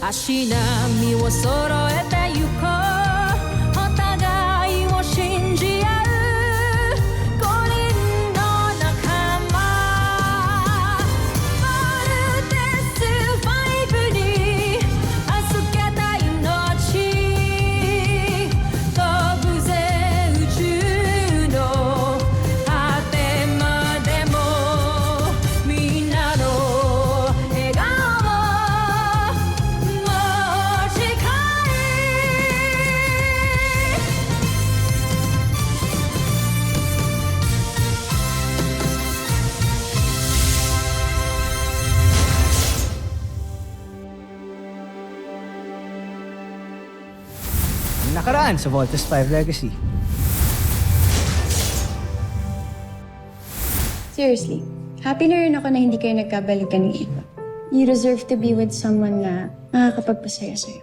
足並みを揃えてゆこうお互いを信じ合う五人の仲間ボルテス5に預けた命飛ぶぜ宇宙の果てまでもみんなの笑顔持ち帰Nakaraan sa Voltes 5 Legacy. Seriously, happy na rin ako na hindi kayo nagkabalikan ng iba. You deserve to be with someone na makakapagpasaya sa'yo.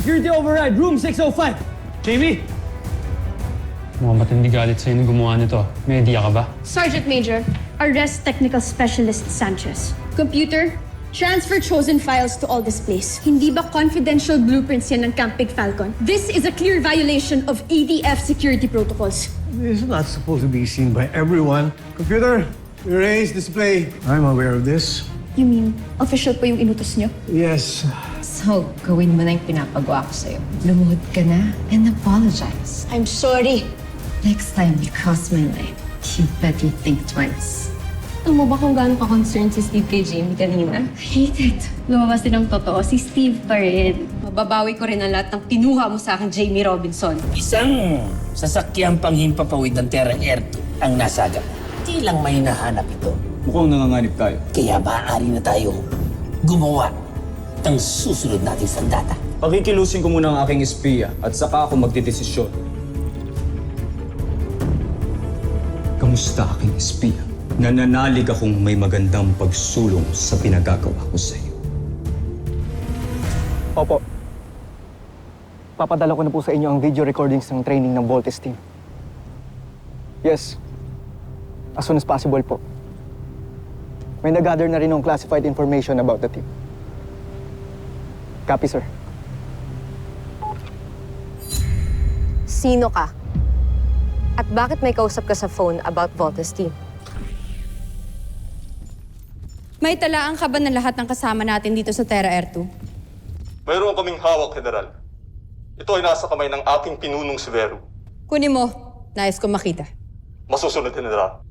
Security override, room 605. Jamie? Mukhang matindi galit sa'yo nung gumawa nito. May idea ka ba? Sergeant Major, arrest Technical Specialist Sanchez. Computer, transfer chosen files to all displays. Hindi ba confidential blueprints yan ng Camp Big Falcon? This is a clear violation of ADF security protocols. This is not supposed to be seen by everyone. Computer, erase display. I'm aware of this. You mean, official po yung inutos nyo? Yes. So, gawin mo na yung pinapagawa ko sa'yo. Lumuhod ka na and apologize. I'm sorry. Next time you cross my line, you better think twice. Alam mo ba kung gaano ka-concerned si Steve kay Jamie kanina? I hate it. Lumabas din ang totoo, si Steve pa rin. Mababawi ko rin ang lahat ng kinuha mo sa akin, Jamie Robinson. Isang sasakyang panghimpapawid ng Terra Air 2 ang nasaga. Di lang may nahanap ito. Mukhang nanganganib tayo. Kaya maaari na tayo gumawa ng susunod nating sandata. Pakikilusin ko muna ang aking espiya at saka ako magdidesisyon. Kamusta aking espiya? Nananalig akong may magandang pagsulong sa pinagagawa ko sa iyo. Opo. Papadala ko na po sa inyo ang video recordings ng training ng Voltes team. Yes. As soon as possible po. May nag-gather na rin ng classified information about the team. Copy, sir. Sino ka? At bakit may kausap ka sa phone about Voltes team? May talaan ka ba ng lahat ng kasama natin dito sa Terra Air 2? Mayroon kaming hawak, General. Ito ay nasa kamay ng aking pinunong si Vero. Kunin mo. Nais ko makita. Masusunod, General.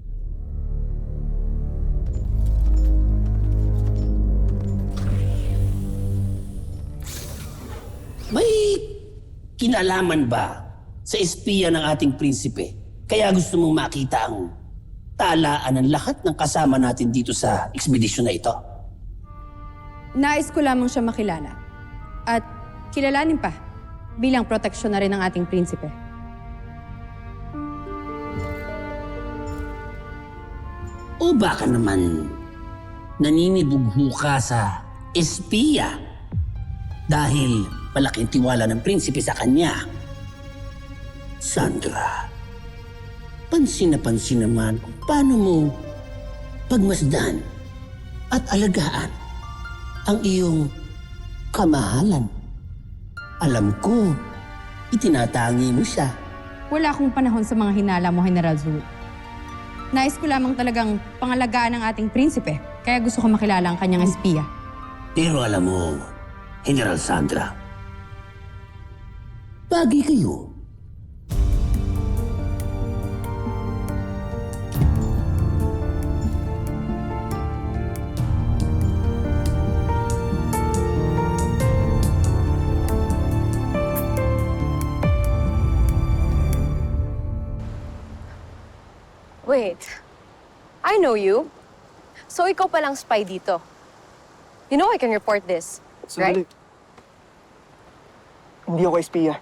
May kinalaman ba sa espiya ng ating prinsipe? Kaya gusto mong makita ang talaan ng lahat ng kasama natin dito sa ekspedisyon na ito? Nais ko lamang siya makilala. At kilalanin pa bilang proteksyon na rin ng ating prinsipe. O baka naman naninibugho ka sa espiya dahil malaking tiwala ng prinsipe sa kanya? Sandra, pansin naman kung paano mo pagmasdan at alagaan ang iyong kamahalan. Alam ko, itinatangi mo siya. Wala akong panahon sa mga hinala mo, General Zul. Nais ko lamang talagang pangalagaan ng ating prinsipe, kaya gusto ko makilala ang kanyang espiya. Pero alam mo, General Sandra, bagay kayo. Wait, I know you. So ikaw palang spy dito. You know I can report this, right? Hindi ako espiya.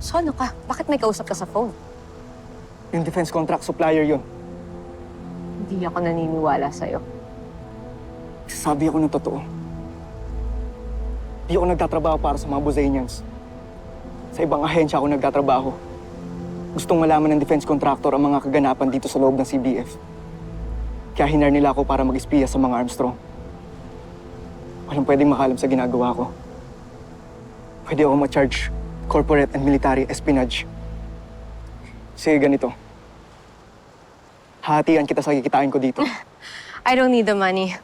So ano ka? Bakit may kausap ka sa phone? Yung defense contract supplier yun. Hindi ako naniniwala sa'yo. Sabi ako ng totoo. Hindi ako nagtatrabaho para sa mga Buzanians. Sa ibang ahensya ako nagtatrabaho. Gustong malaman ng defense contractor ang mga kaganapan dito sa loob ng CBF. Kaya hinar nila ako para mag-espiya sa mga Armstrong. Walang pwedeng makalam sa ginagawa ko. Pwede ako ma-charge corporate and military espionage. Sige, ganito. Hatian kita sa kikitain ko dito. I don't need the money.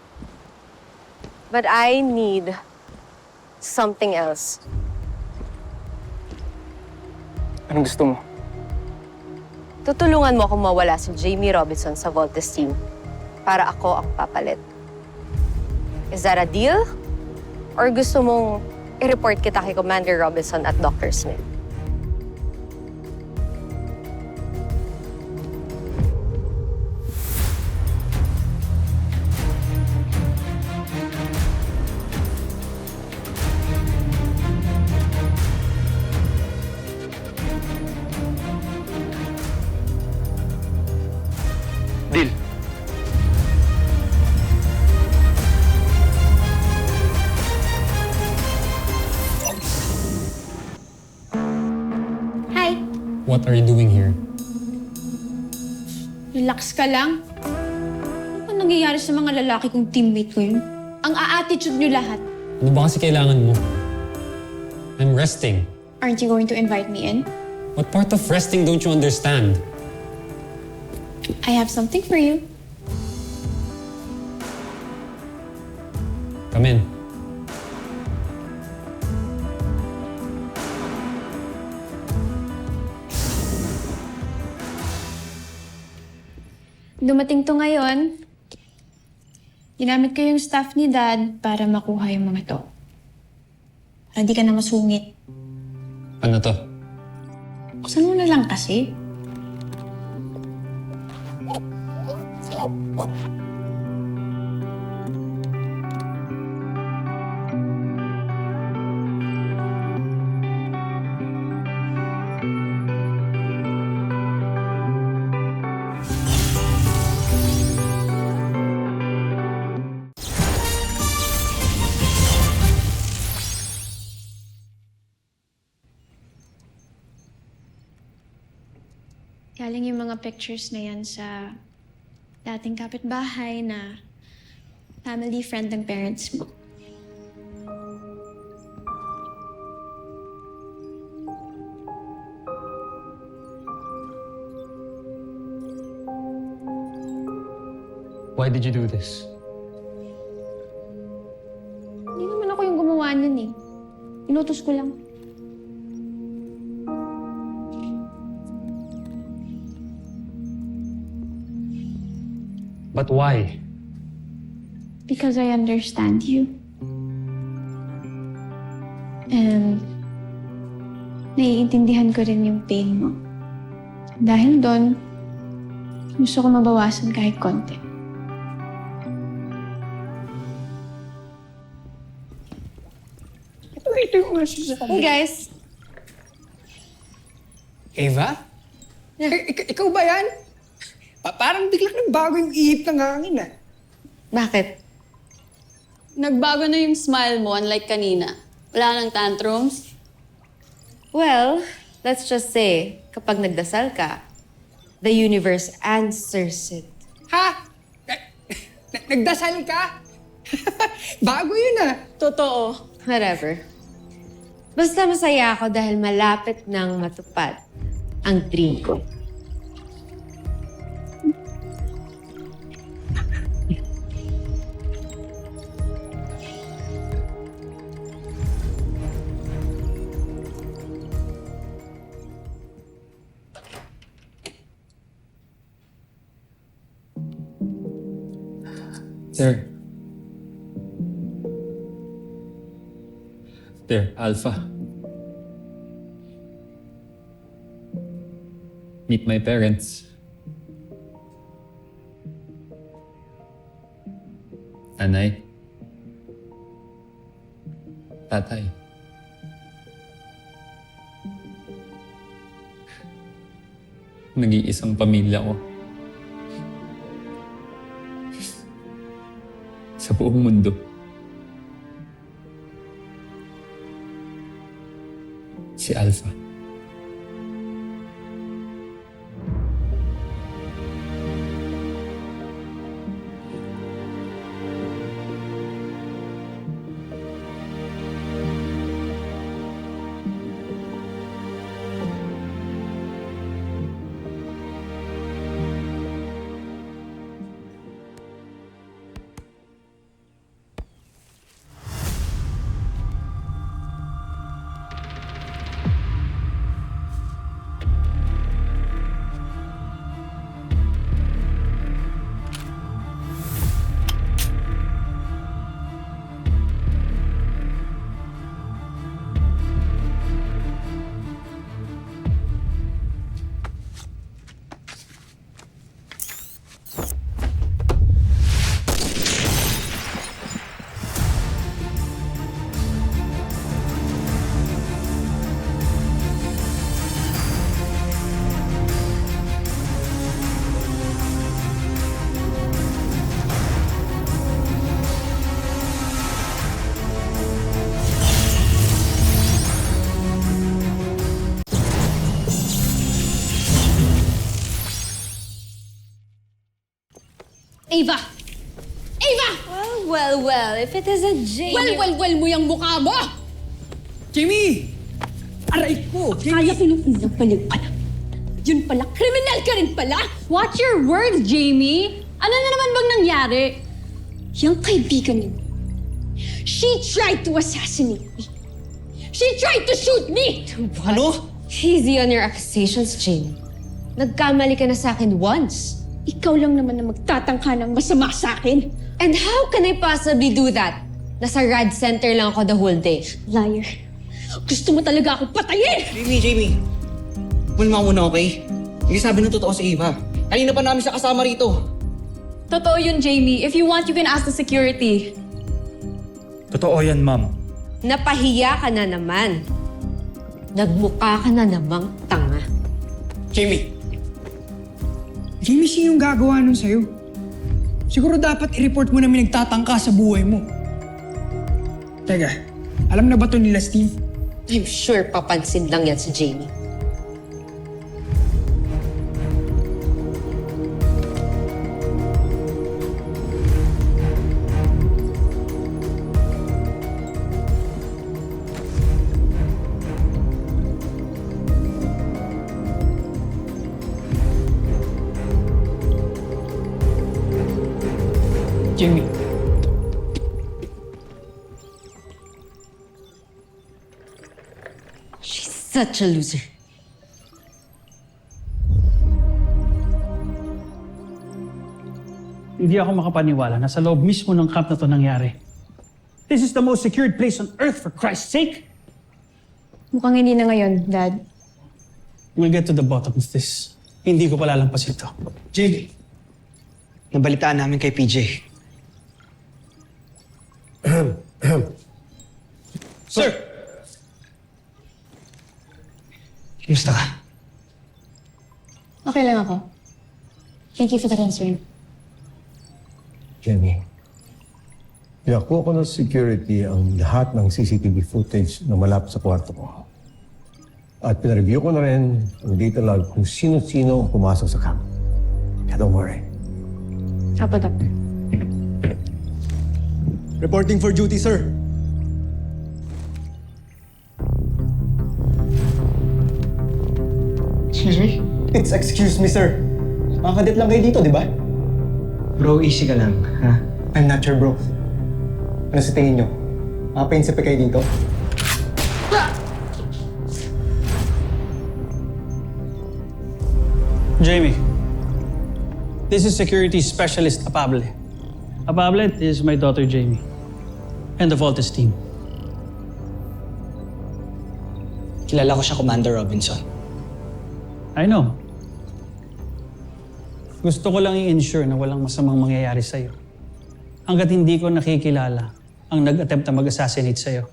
But I need something else. Anong gusto mo? Tutulungan mo akong mawala si Jamie Robinson sa Voltes team para ako ang papalit. Is that a deal? Or gusto mong i-report kita kay Commander Robinson at Dr. Smith? Deal. Hi! What are you doing here? Relax ka lang. Ano nangyayari sa mga lalaki kong teammate ko yun? Ang a-attitude nyo lahat. Ano ba kasi kailangan mo? I'm resting. Aren't you going to invite me in? What part of resting don't you understand? I have something for you. Come in. Dumating to ngayon. Ginamit ko yung staff ni Dad para makuha yung mga to. Para di ka na masungit. Ano to? Buksan mo na lang kasi. Galing yung mga pictures na yan sa dating kapitbahay na family friend ng parents mo. Why did you do this? Hindi naman ako yung gumawa nun eh. Inutos ko lang. But why? Because I understand you. And naiintindihan ko rin yung pain mo. Dahil doon, gusto ko mabawasan kahit konti. Hey guys! Eva? Ikaw ba yan? Parang biglang nagbago yung ihip ng hangin ah. Bakit? Nagbago na yung smile mo, unlike kanina. Wala nang tantrums. Well, let's just say, kapag nagdasal ka, the universe answers it. Ha? Nagdasal ka? Bago yun ah. Totoo. Whatever. Basta masaya ako dahil malapit nang matupad ang dream ko. Sir. There, Alpha. Meet my parents. Nanay. Tatay. Nag-iisang pamilya ko. Sa buong mundo. Si Alpha. Ava! Ava! Well, if it isn't Jamie... Well mo yung mukha mo! Jamie! Aray ko! Kaya kinukulang pala pala. Yun pala, kriminal ka rin pala! Watch your words, Jamie! Ano na naman bang nangyari? Yung kaibigan niyo, she tried to assassinate me. She tried to shoot me! Ano? Easy on your accusations, Jamie. Nagkamali ka na sa akin once. Ikaw lang naman na magtatangka ng masama sa akin. And how can I possibly do that? Nasa rad center lang ako the whole day. Liar. Gusto mo talaga akong patayin! Jamie. Mulma muna, okay? Hindi sabi ng totoo si Eva. Kanina pa namin siya kasama rito. Totoo yun, Jamie. If you want, you can ask the security. Totoo yan, ma'am. Napahiya ka na naman. Nagmukha ka na namang tanga. Jamie, sino yung gagawa nun sa'yo? Siguro dapat i-report mo na may nagtatangka sa buhay mo. Teka, alam na ba to nila Steve? I'm sure papansin lang yan si Jamie. Jamie. She's such a loser. Hindi ako makapaniwala na sa loob mismo ng camp na to nangyari. This is the most secured place on earth, for Christ's sake! Mukhang hindi na ngayon, Dad. We'll get to the bottom of this. Hindi ko palalampasin to. Jamie, nabalitaan namin kay PJ. Sir! Kumusta ka? Okay lang ako. Thank you for the concern. Jenny, pinakuha ko ng security ang lahat ng CCTV footage na malapit sa kwarto ko. At pinareview ko na rin ang data log kung sino-sino ang pumasok sa camp. Kaya don't worry. Apo, Doctor. Reporting for duty, sir. Excuse me? It's excuse me, sir. Mga kadit lang kayo dito, di ba? Bro, easy ka lang, ha? I'm not sure, bro. Ano sa tingin nyo? Mga prinsipe kayo dito? Jamie, this is Security Specialist Apable. Apable is my daughter, Jamie. And the Voltes team. Kilala ko siya, Commander Robinson. I know. Gusto ko lang i-ensure na walang masamang mangyayari sa'yo. Hanggat hindi ko nakikilala ang nag-attempt na mag-assassinate sa'yo.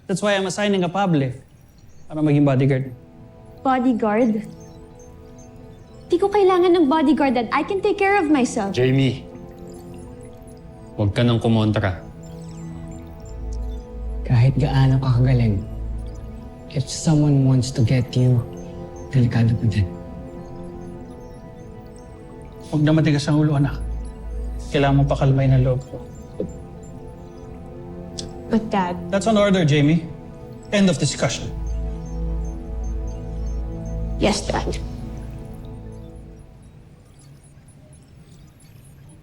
That's why I'm assigning a Pable para maging bodyguard. Bodyguard? Di ko kailangan ng bodyguard, Dad. I can take care of myself. Jamie, huwag ka nang kumontra. Kahit gaano ka kagaling, if someone wants to get you, delikado pa din. Huwag na matigas ang ulo, anak. Kailangan mo pakalmay ng loob ko. But Dad... That's an order, Jamie. End of discussion. Yes, Dad.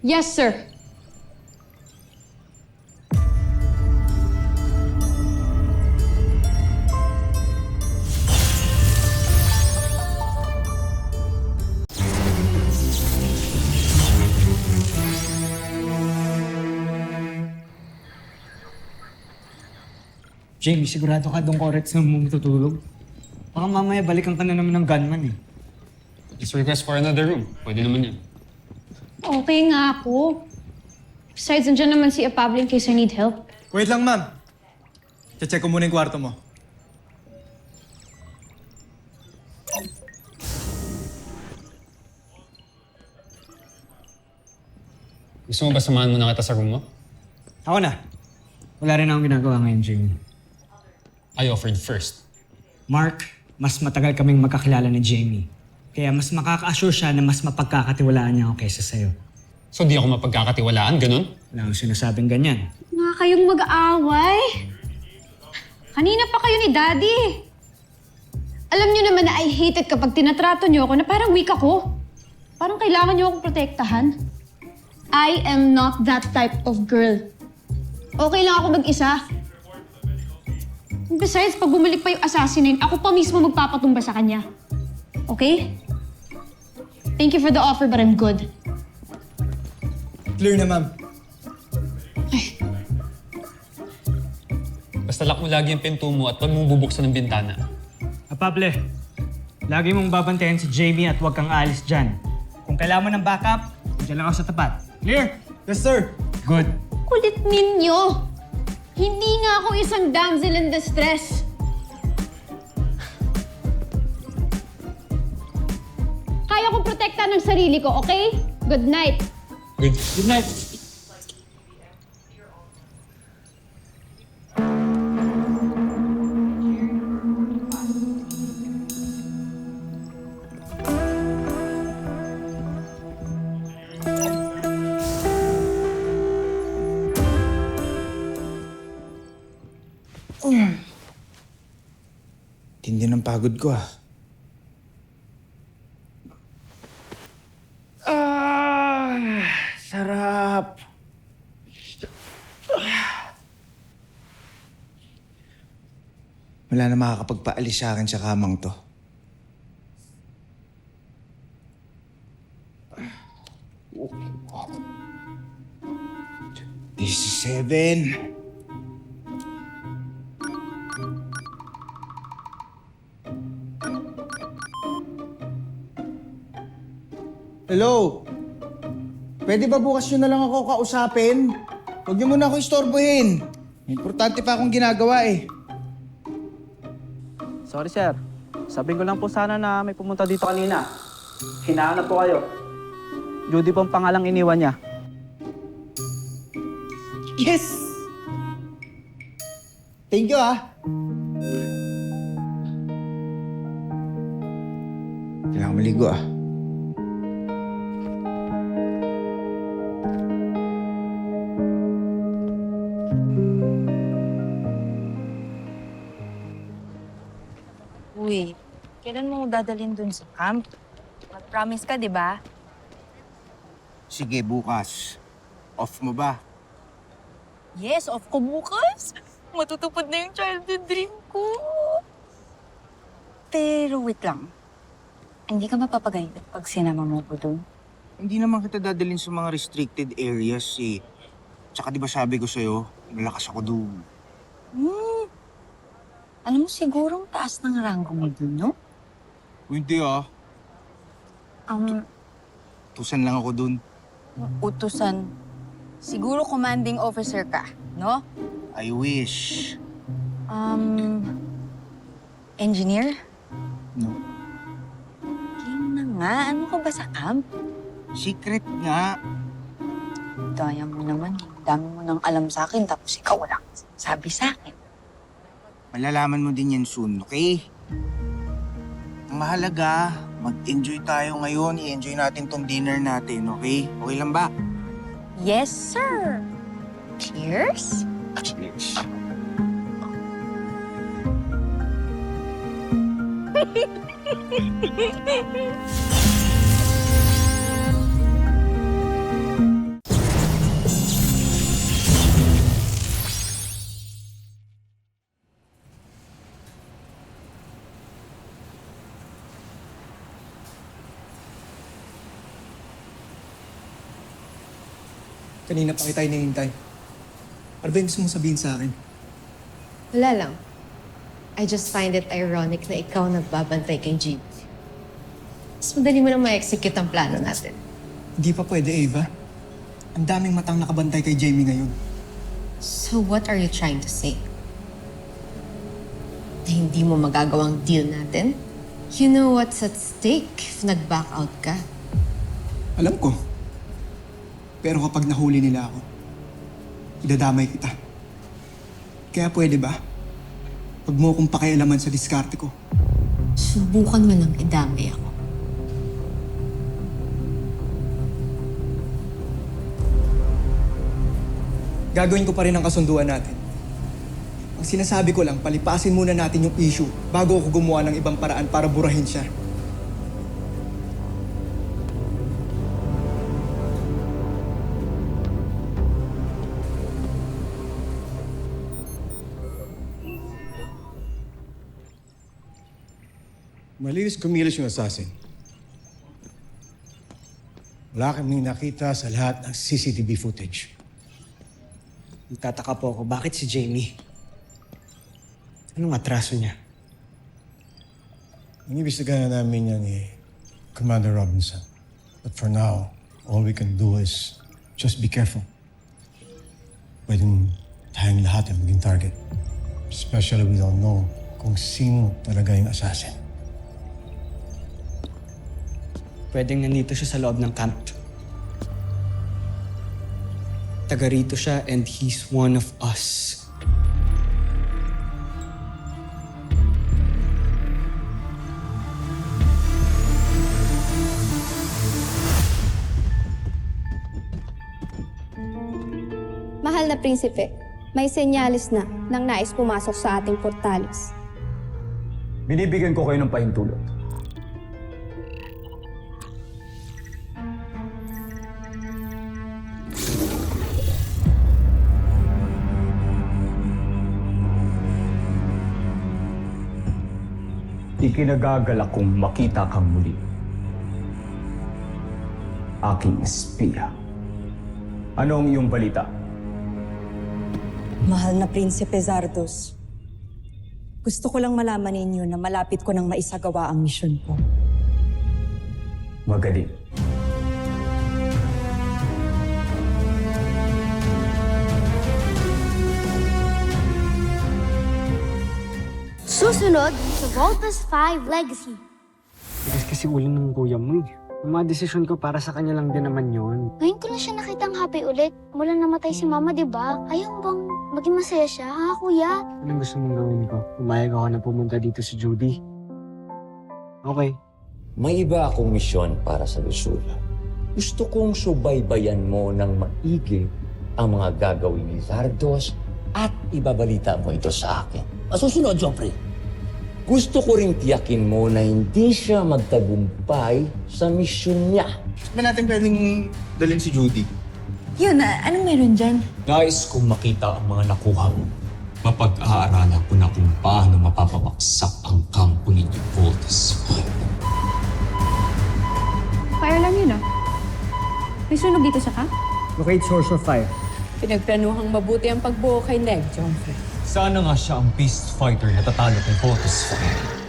Yes, sir. Jamie, sigurado ka doon correct sa mo matutulog? Baka mamaya balikan ka na naman ng gunman eh. Just request for another room. Pwede naman yan. Okay nga ako. Besides, nandiyan naman si Apable in case I need help. Wait lang, ma'am. Check ko muna yung kwarto mo. Gusto mo ba samahan mo na kita sa room mo? Ako na. Wala rin akong ginagawa ngayon, Jamie. I offered first. Mark, mas matagal kaming magkakilala ni Jamie. Kaya mas makaka-assure siya na mas mapagkakatiwalaan niya ako kaysa sa'yo. So di ako mapagkakatiwalaan, ganun? Wala akong sinasabing ganyan. Nga kayong mag-aaway. Kanina pa kayo ni Daddy. Alam niyo naman na I hate it kapag tinatrato niyo ako na parang weak ako. Parang kailangan niyo akong protektahan. I am not that type of girl. Okay lang ako mag-isa. Besides, pag bumalik pa yung assassinate, ako pa mismo magpapatumba sa kanya. Okay? Thank you for the offer, but I'm good. Clear na, ma'am. Basta lock mo lagi yung pinto mo at huwag mong bubuksan ng bintana. Pable, lagi mong babantayan si Jamie at huwag kang alis dyan. Kung kailangan mo ng backup, dyan lang ako sa tapat. Clear? Yes, sir. Good. Kulit ninyo! Hindi nga ako isang damsel in distress. Kaya kong protektahan ng sarili ko, okay? Good night. Good night. Tindi ng pagod ko, ah. Sarap. Wala na makakapagpaalis sa akin sa kamang to. This is 7. Hello? Pwede ba bukas nyo na lang ako kausapin? Huwag niyo muna ako istorbohin. May importante pa akong ginagawa eh. Sorry, sir. Sabihin ko lang po sana na may pumunta dito kanina. Hinahanap po kayo. Judy pong pangalang iniwan niya. Yes! Thank you, ah. Kailangan maligo, ah. Uy, kailan mo dadalhin dun sa camp? Mag-promise ka, di ba? Sige, bukas. Off mo ba? Yes, off ko bukas. Matutupad na yung childhood dream ko. Pero wait lang. Hindi ka mapapagayad pag sinama mo ko dun? Hindi naman kita dadalhin sa mga restricted areas eh. Tsaka di ba sabi ko sa'yo, malakas ako doon. Alam mo, sigurong taas ng ranggo mo dun, no? Hindi ah. Tusan lang ako doon. Utusan. Siguro commanding officer ka, no? I wish. Engineer? No. Game na nga. Ano ka ba sa camp? Secret nga. Daya mo naman. Dami mo nang alam sa akin, tapos ikaw walang sabi sa akin. Malalaman mo din yan soon, okay? Ang mahalaga, mag-enjoy tayo ngayon. I-enjoy natin tong dinner natin, okay? Okay lang ba? Yes, sir. Cheers? Cheers. Kanina pa kita hinihintay. Ano ba yung gusto mong sabihin sa akin? Wala lang. I just find it ironic na ikaw nagbabantay kay Jeep. Mas madali mo lang ma-execute ang plano natin. Hindi pa pwede, Ava. Ang daming matang nakabantay kay Jamie ngayon. So what are you trying to say? Na hindi mo magagawang deal natin? You know what's at stake if nag-back out ka? Alam ko. Pero kapag nahuli nila ako, idadamay kita. Kaya pwede ba? Huwag mo akong pakialaman sa diskarte ko. Subukan mo lang idamay ako. Gagawin ko pa rin ang kasunduan natin. Ang sinasabi ko lang, palipasin muna natin yung issue bago ako gumawa ng ibang paraan para burahin siya. Malinis kumilos yung assassin. Wala kaming nakita sa lahat ng CCTV footage. Nagtataka po ako, bakit si Jamie? Anong atraso niya? Inibestigahan namin yan ni Commander Robinson. But for now, all we can do is just be careful. Pwedeng tayong lahat ang maging target. Especially we don't know kung sino talaga yung assassin. Pwedeng nandito siya sa loob ng camp. Taga rito siya and he's one of us. Mahal na prinsipe, may senyalis na nang nais pumasok sa ating portales. Binibigyan ko kayo ng pahintulot. Ikinagagalak kong makita kang muli. Aking espiya. Ano ang iyong balita? Mahal na Prinsipe Zardos, gusto ko lang malaman ninyo na malapit ko nang maisagawa ang misyon ko. Magaling. Susunod sa Voltes 5 Legacy. Bigas kasi ulo ng kuya mo eh. Ang mga desisyon ko para sa kanya lang din naman yun. Ngayon ko lang siya nakitang happy ulit. Mula namatay si Mama, di ba? Ayaw bang maging masaya siya, ha, Kuya? Anong gusto mong gawin ko? Pumayag ako na pumunta dito si Judy. Okay. May iba akong misyon para sa Lusula. Gusto kong subaybayan mo ng maigi ang mga gagawin ni Zardos at ibabalita mo ito sa akin. Masusunod, Joffrey. Gusto ko ring tiyakin mo na hindi siya magtagumpay sa misyon niya. Ba natin pwedeng dalhin si Judy? Yun, anong meron dyan? Nais kong makita ang mga nakuha mo. Mapag-aaralan ko na kung paano mapapabaksak ang kampo ninyo, Voltes 5. Fire lang yun, ah. May sunog dito sa camp? Locate source of fire. Pinagplanuhang mabuti ang pagbuo kay Neg, Joffrey. Sana nga siya ang beast fighter na tatalo kay Voltes 5.